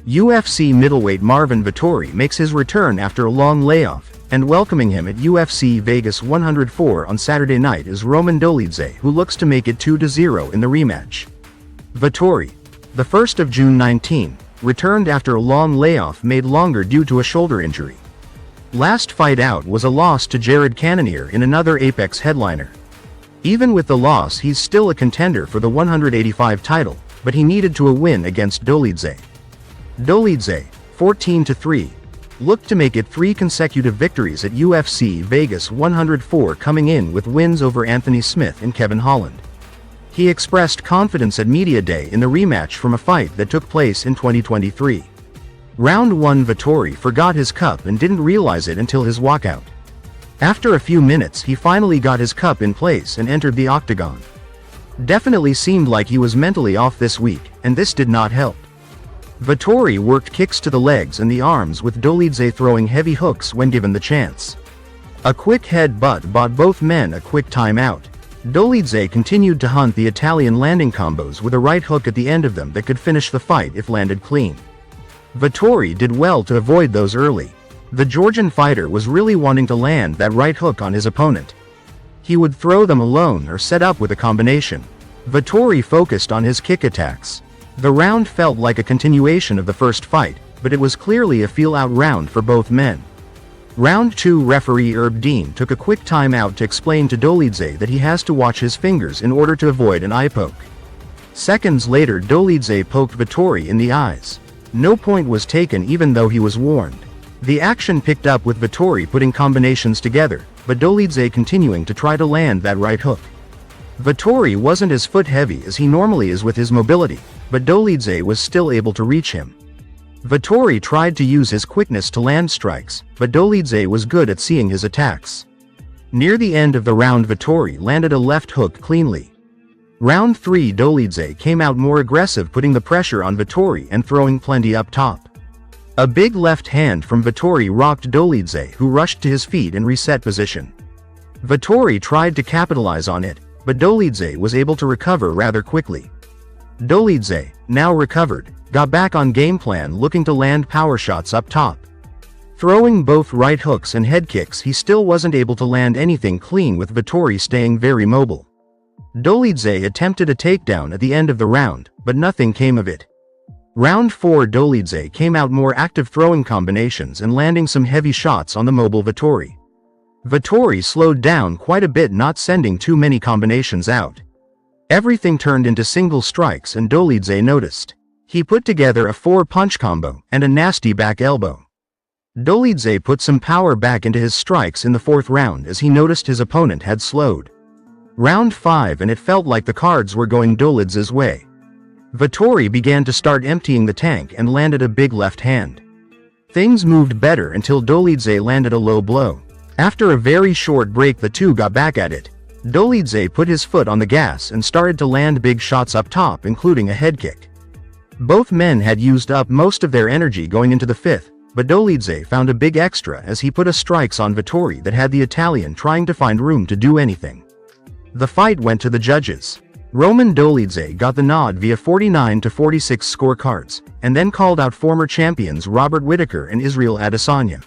UFC middleweight Marvin Vettori makes his return after a long layoff, and welcoming him at UFC Vegas 104 on Saturday night is Roman Dolidze, who looks to make it 2-0 in the rematch. Vettori, the 1st of June 19, returned after a long layoff made longer due to a shoulder injury. Last fight out was a loss to Jared Cannonier in another Apex headliner. Even with the loss, he's still a contender for the 185 title, but he needed to win against Dolidze. Dolidze, 14-3, looked to make it 3 consecutive victories at UFC Vegas 104, coming in with wins over Anthony Smith and Kevin Holland. He expressed confidence at Media Day in the rematch from a fight that took place in 2023. Round 1, Vettori forgot his cup and didn't realize it until his walkout. After a few minutes, he finally got his cup in place and entered the octagon. Definitely seemed like he was mentally off this week, and this did not help. Vettori worked kicks to the legs and the arms, with Dolidze throwing heavy hooks when given the chance. A quick headbutt bought both men a quick timeout. Dolidze continued to hunt the Italian landing combos with a right hook at the end of them that could finish the fight if landed clean. Vettori did well to avoid those early. The Georgian fighter was really wanting to land that right hook on his opponent. He would throw them alone or set up with a combination. Vettori focused on his kick attacks. The round felt like a continuation of the first fight, but it was clearly a feel-out round for both men. Round 2, referee Herb Dean took a quick timeout to explain to Dolidze that he has to watch his fingers in order to avoid an eye poke. Seconds later, Dolidze poked Vettori in the eyes. No point was taken even though he was warned. The action picked up with Vettori putting combinations together, but Dolidze continuing to try to land that right hook. Vettori wasn't as foot-heavy as he normally is with his mobility, but Dolidze was still able to reach him. Vettori tried to use his quickness to land strikes, but Dolidze was good at seeing his attacks. Near the end of the round, Vettori landed a left hook cleanly. Round 3, Dolidze came out more aggressive, putting the pressure on Vettori and throwing plenty up top. A big left hand from Vettori rocked Dolidze, who rushed to his feet and reset position. Vettori tried to capitalize on it, but Dolidze was able to recover rather quickly. Dolidze, now recovered, got back on game plan, looking to land power shots up top. Throwing both right hooks and head kicks, he still wasn't able to land anything clean, with Vettori staying very mobile. Dolidze attempted a takedown at the end of the round, but nothing came of it. Round 4, Dolidze came out more active, throwing combinations and landing some heavy shots on the mobile Vettori. Vettori slowed down quite a bit, not sending too many combinations out. Everything turned into single strikes, and Dolidze noticed. He put together a 4-punch combo and a nasty back elbow. Dolidze put some power back into his strikes in the 4th round as he noticed his opponent had slowed. Round 5, and it felt like the cards were going Dolidze's way. Vettori began to start emptying the tank and landed a big left hand. Things moved better until Dolidze landed a low blow. After a very short break, the two got back at it. Dolidze put his foot on the gas and started to land big shots up top, including a head kick. Both men had used up most of their energy going into the 5th, but Dolidze found a big extra as he put a strikes on Vettori that had the Italian trying to find room to do anything. The fight went to the judges. Roman Dolidze got the nod via 49-46 scorecards, and then called out former champions Robert Whittaker and Israel Adesanya.